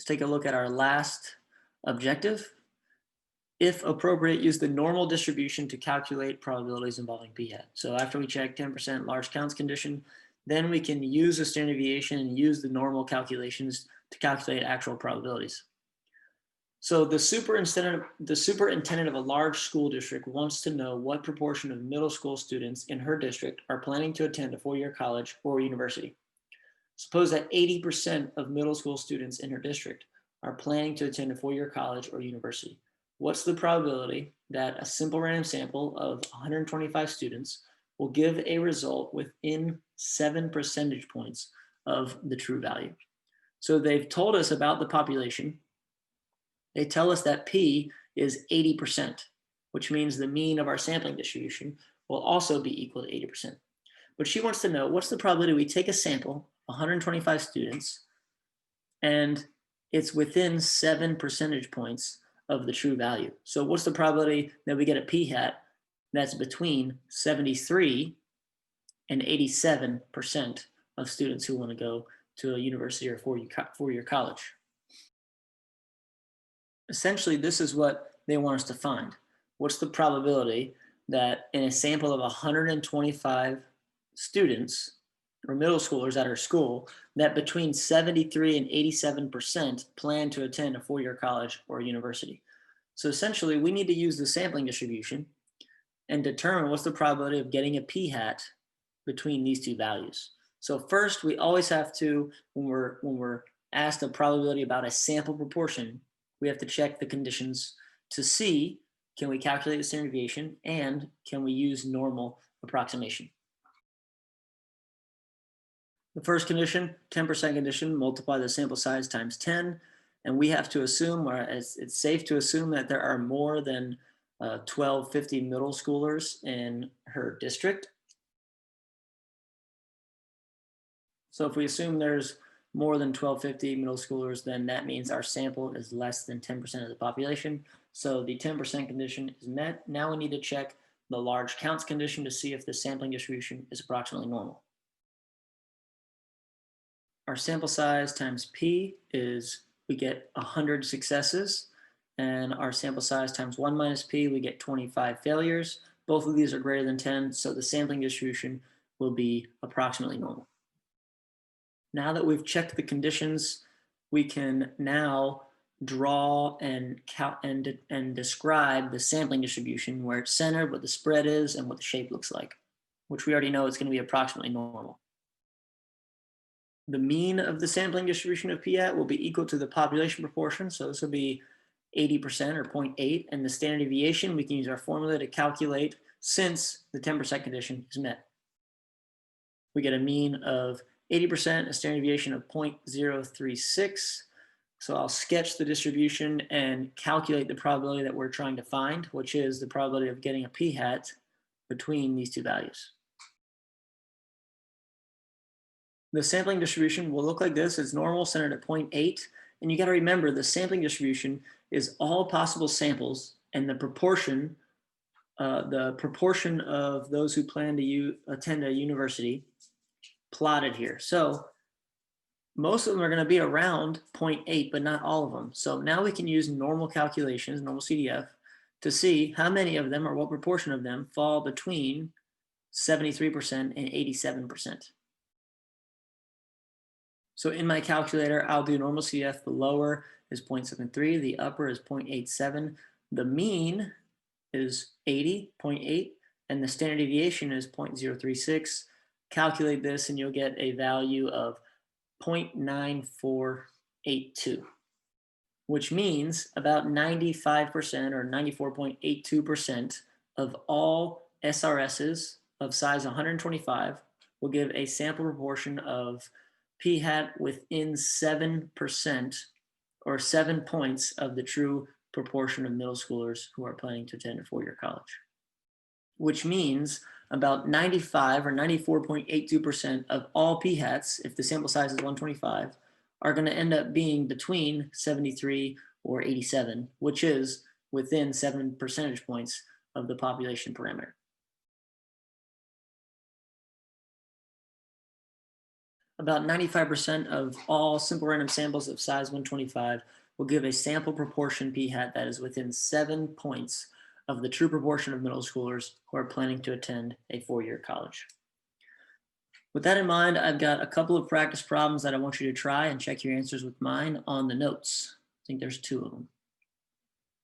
Let's take a look at our last objective. If appropriate, use the normal distribution to calculate probabilities involving p-hat. So after we check 10% large counts condition, then we can use the standard deviation and use the normal calculations to calculate actual probabilities. So the superintendent of a large school district wants to know what proportion of middle school students in her district are planning to attend a four-year college or university. Suppose that 80% of middle school students in her district are planning to attend a four-year college or university. What's the probability that a simple random sample of 125 students will give a result within 7 percentage points of the true value? So they've told us about the population. They tell us that P is 80%, which means the mean of our sampling distribution will also be equal to 80%. But she wants to know what's the probability we take a sample, 125 students, and it's within 7 percentage points of the true value. So what's the probability that we get a p-hat that's between 73 and 87% of students who want to go to a university or four-year college? Essentially, this is what they want us to find. What's the probability that in a sample of 125 students or middle schoolers at our school, that between 73 and 87% plan to attend a four-year college or university? So essentially, we need to use the sampling distribution and determine what's the probability of getting a p-hat between these two values. So first, we always have to, when we're asked a probability about a sample proportion, we have to check the conditions to see, can we calculate the standard deviation and can we use normal approximation? The first condition, 10% condition, multiply the sample size times 10. And we have to assume, or it's safe to assume, that there are more than 1250 middle schoolers in her district. So if we assume there's more than 1250 middle schoolers, then that means our sample is less than 10% of the population. So the 10% condition is met. Now we need to check the large counts condition to see if the sampling distribution is approximately normal. Our sample size times P is, we get 100 successes, and our sample size times 1 minus P, we get 25 failures. Both of these are greater than 10, so the sampling distribution will be approximately normal. Now that we've checked the conditions, we can now draw and count and describe the sampling distribution, where it's centered, what the spread is, and what the shape looks like, which we already know is going to be approximately normal. The mean of the sampling distribution of p-hat will be equal to the population proportion, so this will be 80% or 0.8, and the standard deviation, we can use our formula to calculate since the 10% condition is met. We get a mean of 80%, a standard deviation of 0.036. So I'll sketch the distribution and calculate the probability that we're trying to find, which is the probability of getting a p-hat between these two values. The sampling distribution will look like this. It's normal, centered at 0.8. And you got to remember, the sampling distribution is all possible samples, and the proportion of those who plan to attend a university plotted here. So most of them are going to be around 0.8, but not all of them. So now we can use normal calculations, normal CDF, to see how many of them or what proportion of them fall between 73% and 87%. So in my calculator, I'll do normal CDF. The lower is 0.73, the upper is 0.87. The mean is 80.8, and the standard deviation is 0.036. Calculate this and you'll get a value of 0.9482, which means about 95% or 94.82% of all SRSs of size 125 will give a sample proportion of p-hat within 7% or 7 points of the true proportion of middle schoolers who are planning to attend a four-year college, which means about 95 or 94.82% of all p-hats, if the sample size is 125, are going to end up being between 73 or 87, which is within 7 percentage points of the population parameter. About 95% of all simple random samples of size 125 will give a sample proportion p hat that is within 7 points of the true proportion of middle schoolers who are planning to attend a 4-year college. With that in mind, I've got a couple of practice problems that I want you to try and check your answers with mine on the notes. I think there's 2 of them.